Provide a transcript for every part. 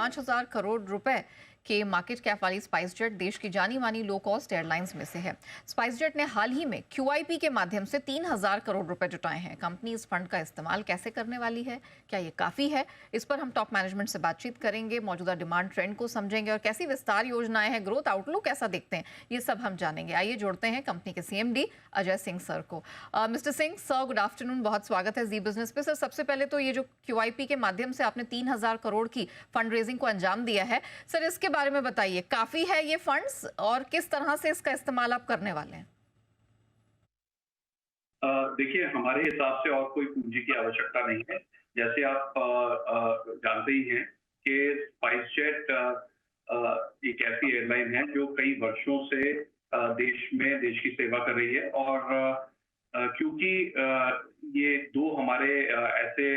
5,000 करोड़ रुपए के market cap वाली स्पाइसजेट देश की जानी मानी लो कॉस्ट एयरलाइंस में से है। स्पाइसजेट ने हाल ही में क्यूआईपी के माध्यम से 3,000 करोड़ रुपए जुटाए हैं। कंपनी इस फंड का इस्तेमाल कैसे करने वाली है, क्या ये काफी है, इस पर हम टॉप मैनेजमेंट से बातचीत करेंगे, मौजूदा डिमांड ट्रेंड को समझेंगे और कैसी विस्तार योजनाएं हैं, ग्रोथ आउटलुक कैसा देखते हैं, ये सब हम जानेंगे। आइए जोड़ते हैं कंपनी के सीएमडी अजय सिंह सर को। Mister Singh sir, good afternoon, बहुत स्वागत है जी बिजनेस पे। सर, सबसे पहले तो ये जो क्यूआईपी के माध्यम से आपने 3,000 करोड़ की फंड रेजिंग को अंजाम दिया है, सर इसके बारे में बताइए, काफी है ये फंड्स और किस तरह से इसका इस्तेमाल आप करने वाले हैं? देखिए, हमारे हिसाब से और कोई पूंजी की आवश्यकता नहीं है। जैसे आप जानते ही हैं कि स्पाइसजेट एक ऐसी एयरलाइन है जो कई वर्षों से देश की सेवा कर रही है और क्योंकि ये दो हमारे ऐसे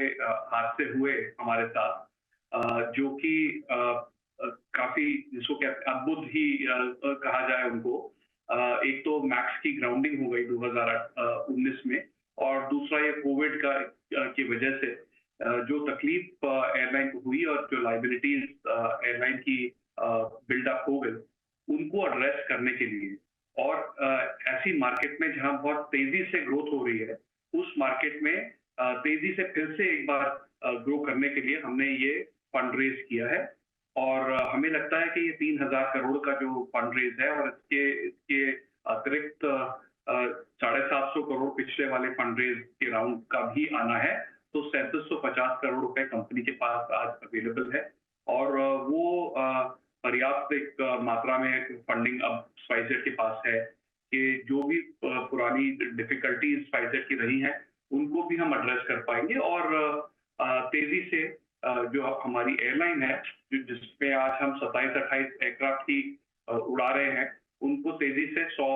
हादसे हुए हमारे साथ जो कि काफी, जिसको कहते हैं अद्भुत ही कहा जाए उनको। एक तो मैक्स की ग्राउंडिंग हो गई 2019 में और दूसरा ये कोविड का की वजह से जो तकलीफ एयरलाइन को हुई और जो लाइबिलिटीज एयरलाइन की बिल्डअप हो गई, उनको एड्रेस करने के लिए और ऐसी मार्केट में जहां बहुत तेजी से ग्रोथ हो रही है, उस मार्केट में तेजी से फिर से एक बार ग्रो करने के लिए हमने ये फंड रेज किया है। और हमें लगता है कि ये 3,000 करोड़ का जो फंड रेज है और इसके इसके अतिरिक्त 750 करोड़ पिछले वाले फंड रेज के राउंड का भी आना है, तो 3750 करोड़ रुपए कंपनी के पास आज अवेलेबल है और वो पर्याप्त एक मात्रा में फंडिंग अब स्पाइसजेट के पास है कि जो भी पुरानी डिफिकल्टीज स्पाइसजेट की रही हैं, उनको भी हम एड्रेस कर पाएंगे और तेजी से जो हमारी एयरलाइन है, जिसमें आज हम 27-28 एयरक्राफ्ट ही उड़ा रहे हैं, उनको तेजी से 100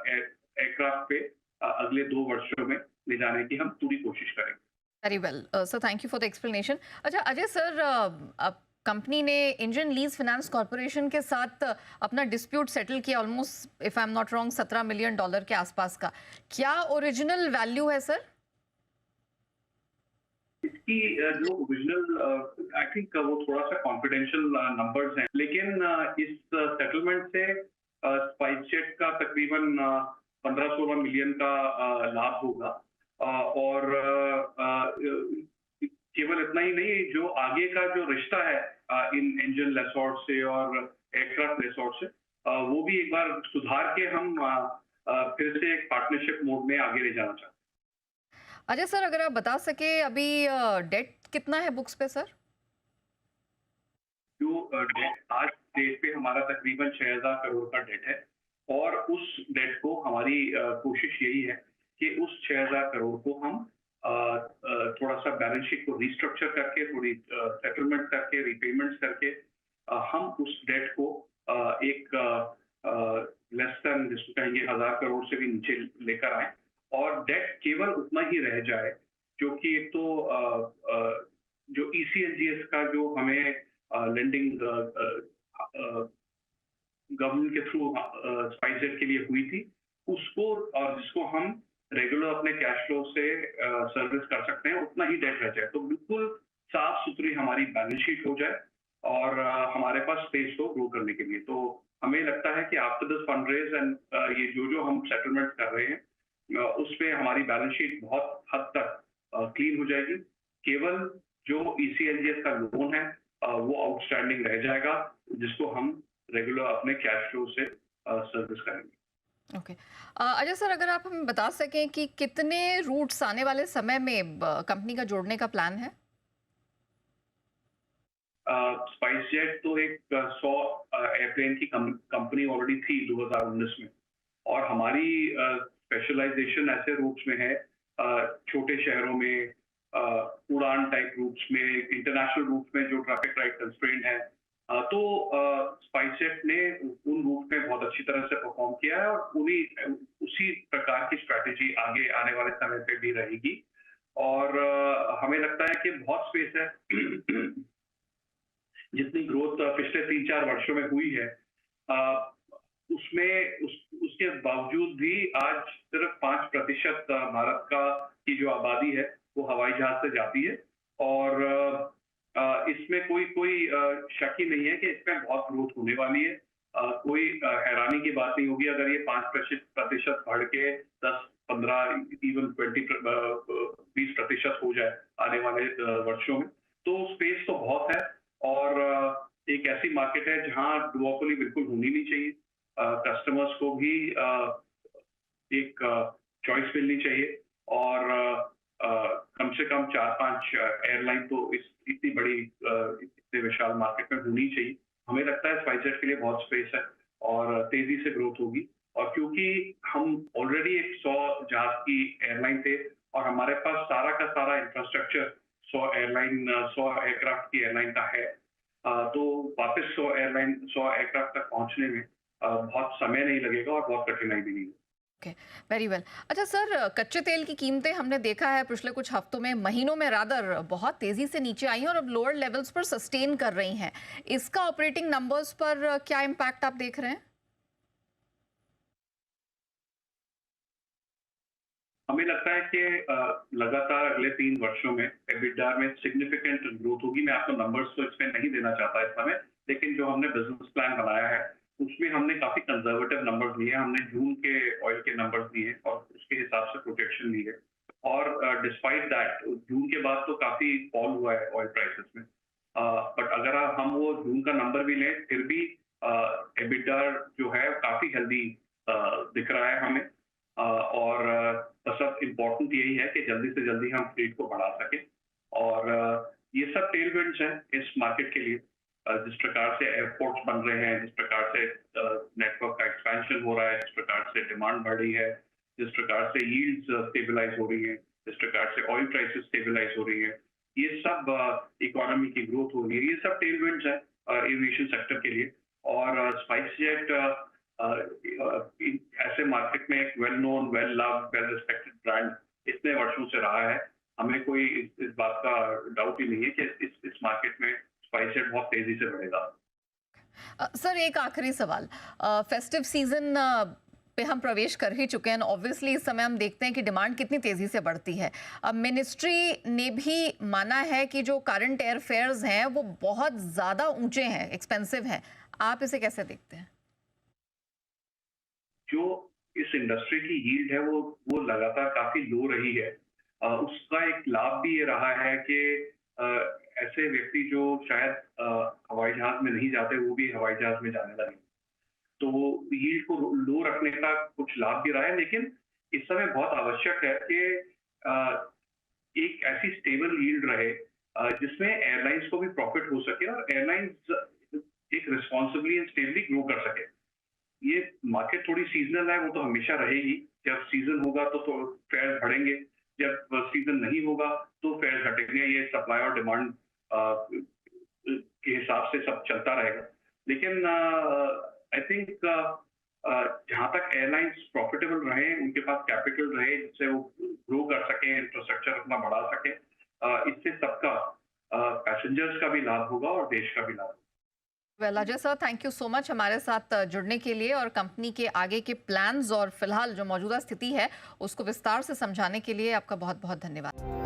एयरक्राफ्ट पे अगले 2 वर्षों में ले जाने की हम पूरी कोशिश करेंगे। Very well sir, thank you for the explanation. अच्छा अजय सर, अब कंपनी ने इंडियन लीज फाइनेंस कॉर्पोरेशन के साथ अपना डिस्प्यूट सेटल किया, almost if I am not wrong $17 million के आसपास का। क्या ओरिजिनल वैल्यू है सर? इसकी जो ओरिजिनल आई थिंक वो थोड़ा सा कॉन्फिडेंशियल नंबर्स हैं, लेकिन इस सेटलमेंट से स्पाइसजेट का तकरीबन 15-16 मिलियन का लाभ होगा और केवल इतना ही नहीं, जो आगे का जो रिश्ता है इन इंजन लेसोर्ट से और एयरक्राफ्ट लेसोर्ट से, वो भी एक बार सुधार के हम फिर से एक पार्टनरशिप मोड में आगे ले जाना चाहते हैं। अजय सर, अगर आप बता सके अभी डेट कितना है बुक्स पे सर? जो डेट आज डेट पे हमारा तकरीबन 6,000 करोड़ का डेट है और उस डेट को हमारी कोशिश यही है कि उस 6,000 करोड़ को हम थोड़ा सा बैलेंस शीट को रिस्ट्रक्चर करके, थोड़ी सेटलमेंट करके, रिपेमेंट्स करके हम उस डेट को एक लेस देन, जिसको कहेंगे 1,000 करोड़ से भी नीचे लेकर आए और डेट केवल उतना ही रह जाए, जो कि एक तो जो ईसीएलजीएस का जो हमें लेंडिंग गवर्नमेंट के थ्रू स्पाइसजेट के लिए हुई थी, उसको और जिसको हम रेगुलर अपने कैश फ्लो से सर्विस कर सकते हैं, उतना ही डेट रह जाए, तो बिल्कुल साफ सुथरी हमारी बैलेंस शीट हो जाए और हमारे पास स्पेस हो ग्रो करने के लिए। तो हमें लगता है कि after this fund raise and ये जो हम सेटलमेंट कर रहे हैं, उसमें हमारी बैलेंस शीट बहुत हद तक क्लीन हो जाएगी। केवल जो ईसीएलजीएस का लोन है वो आउटस्टैंडिंग रह जाएगा, जिसको हम रेगुलर अपने कैश फ्लो से सर्विस करेंगे। ओके अजय सर, अगर आप हमें बता सकें कि कितने रूट्स आने वाले समय में कंपनी का जोड़ने का प्लान है? स्पाइसजेट तो एक 100 एयरप्लेन की कंपनी ऑलरेडी थी 2019 में और हमारी स्पेशलाइजेशन ऐसे रूट्स में है, छोटे शहरों में, उड़ान टाइप रूट्स में, इंटरनेशनल रूट्स में जो ट्रैफिक लाइट कंस्ट्रेंट है, तो स्पाइसजेट ने उन रूट में बहुत अच्छी तरह से परफॉर्म किया है और उसी प्रकार की स्ट्रैटेजी आगे आने वाले समय पे भी रहेगी और हमें लगता है कि बहुत स्पेस है। जितनी ग्रोथ पिछले 3-4 वर्षों में हुई है, उसके बावजूद भी आज सिर्फ 5% भारत का की जो आबादी है वो हवाई जहाज से जाती है और इसमें कोई कोई शक ही नहीं है कि इसमें बहुत ग्रोथ होने वाली है। कोई हैरानी की बात नहीं होगी अगर ये 5% बढ़ के 10-15 इवन 20% हो जाए आने वाले वर्षों में। तो स्पेस तो बहुत है और एक ऐसी मार्केट है जहाँ डुओपोली बिल्कुल होनी नहीं चाहिए। कस्टमर्स को भी एक चॉइस मिलनी चाहिए और कम से कम 4-5 एयरलाइन तो इस इतनी बड़ी इतने विशाल मार्केट में होनी चाहिए। हमें लगता है स्पाइसजेट के लिए बहुत स्पेस है और तेजी से ग्रोथ होगी और क्योंकि हम ऑलरेडी एक 100 जहाज की एयरलाइन थे और हमारे पास सारा का सारा इंफ्रास्ट्रक्चर 100 एयरक्राफ्ट की एयरलाइन का है, तो वापस 100 एयरक्राफ्ट तक पहुंचने में बहुत समय नहीं लगेगा और बहुत कठिनाई भी नहीं होगी। Okay, very well. अच्छा सर, कच्चे तेल की कीमतें हमने देखा है पिछले कुछ हफ्तों में, महीनों में रादर बहुत तेजी से नीचे आई हैं और अब लोअर लेवल्स पर सस्टेन कर रही हैं। इसका ऑपरेटिंग नंबर्स पर क्या इम्पैक्ट आप देख रहे हैं? हमें लगता है कि लगातार अगले 3 वर्षों में एबिटा में सिग्निफिकेंट ग्रोथ होगी। मैं आपको नंबर्स तो इसमें नहीं देना चाहता इस समय, लेकिन जो हमने बिजनेस प्लान बनाया है, उसमें हमने काफ़ी कंजर्वेटिव नंबर्स लिए हैं। हमने जून के ऑयल के नंबर्स दिए और उसके हिसाब से प्रोजेक्शन ली है और डिस्पाइट दैट जून के बाद तो काफ़ी फॉल हुआ है ऑयल प्राइसेस में। बट अगर हम वो जून का नंबर भी लें, फिर भी एबिटा जो है काफ़ी हेल्दी दिख रहा है हमें। और बस अब इम्पोर्टेंट यही है कि जल्दी से जल्दी हम फ्लीट को बढ़ा सकें और ये सब टेलविंड्स हैं इस मार्केट के लिए। जिस प्रकार से एयरपोर्ट्स बन रहे हैं, जिस प्रकार से नेटवर्क का एक्सपेंशन हो रहा है, जिस प्रकार से डिमांड बढ़ रही है, जिस प्रकार से यील्ड्स स्टेबलाइज हो रही हैं, जिस प्रकार से ऑयल प्राइसेस स्टेबलाइज हो रही हैं, ये सब इकोनॉमी की ग्रोथ हो रही है, ये सब टेलविंड्स हैं एविएशन सेक्टर के लिए। और स्पाइसजेट ऐसे मार्केट में एक well known, well loved, well respected brand इतने वर्षों से रहा है। हमें कोई इस बात का डाउट ही नहीं है कि इस मार्केट में स्पाइसजेट बहुत तेजी से बढ़ेगा। सर, एक आखिरी सवाल। फेस्टिव सीजन पे हम प्रवेश कर ही चुके हैं। ऑब्वियसली इस समय हम देखते हैं कि डिमांड कितनी तेजी से बढ़ती है। अब मिनिस्ट्री ने भी माना है कि जो करंट एयर फेयर्स हैं वो बहुत ज़्यादा ऊंचे हैं, एक्सपेंसिव हैं। आप इसे कैसे देखते हैं? जो इस इंडस्ट्री की यील्ड है वो लगातार काफी लो रही है। उसका एक लाभ भी ये रहा है कि ऐसे व्यक्ति जो शायद हवाई जहाज में नहीं जाते वो भी हवाई जहाज में जाने लगे। तो यील्ड को लो रखने का कुछ लाभ भी रहा है, लेकिन इस समय बहुत आवश्यक है कि एक ऐसी स्टेबल यील्ड रहे जिसमें एयरलाइंस को भी प्रॉफिट हो सके और एयरलाइंस एक रिस्पॉन्सिबली एंड स्टेबली ग्रो कर सके। ये मार्केट थोड़ी सीजनल है, वो तो हमेशा रहेगी। जब सीजन होगा तो फेयर बढ़ेंगे, जब सीजन नहीं होगा तो फेयर घटेंगे। ये सप्लाई और डिमांड के हिसाब से सब चलता रहेगा। लेकिन आई थिंक जहां तक एयरलाइंस प्रॉफिटेबल रहे, उनके पास कैपिटल रहे जिससे वो ग्रो कर सके, इंफ्रास्ट्रक्चर अपना बढ़ा सके, इससे सबका पैसेंजर्स का भी लाभ होगा और देश का भी लाभ होगा। Well Ajay sir, thank you so much हमारे साथ जुड़ने के लिए और कंपनी के आगे के प्लान्स और फिलहाल जो मौजूदा स्थिति है उसको विस्तार से समझाने के लिए आपका बहुत बहुत धन्यवाद।